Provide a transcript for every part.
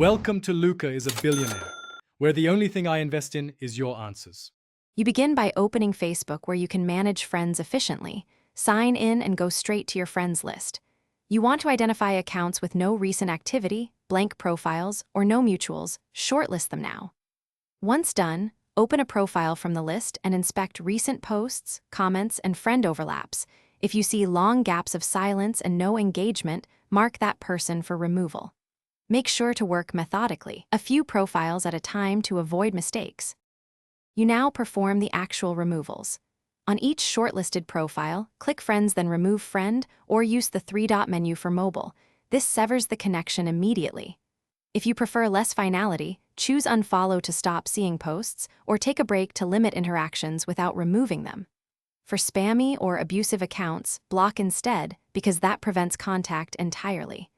Welcome to Luca is a Billionaire, where the only thing I invest in is your answers. You begin by opening Facebook, where you can manage friends efficiently. Sign in and go straight to your friends list. You want to identify accounts with no recent activity, blank profiles, or no mutuals. Shortlist them now. Once done, open a profile from the list and inspect recent posts, comments, and friend overlaps. If you see long gaps of silence and no engagement, mark that person for removal. Make sure to work methodically, a few profiles at a time to avoid mistakes. You now perform the actual removals. On each shortlisted profile, click Friends, then Remove Friend, or use the three-dot menu for mobile. This severs the connection immediately. If you prefer less finality, choose Unfollow to stop seeing posts, or take a break to limit interactions without removing them. For spammy or abusive accounts, block instead, because that prevents contact entirely.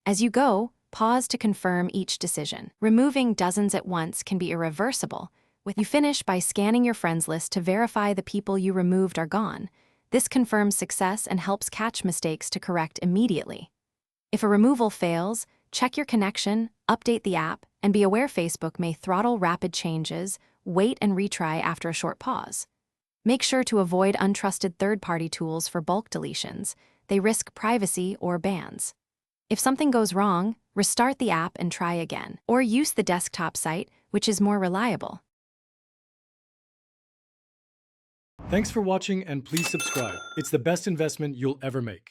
As you go, pause to confirm each decision. Removing dozens at once can be irreversible. You finish by scanning your friends list to verify the people you removed are gone. This confirms success and helps catch mistakes to correct immediately. If a removal fails, check your connection, update the app, and be aware Facebook may throttle rapid changes. Wait and retry after a short pause. Make sure to avoid untrusted third-party tools for bulk deletions. They risk privacy or bans. If something goes wrong, restart the app and try again, or use the desktop site, which is more reliable. Thanks for watching and please subscribe. It's the best investment you'll ever make.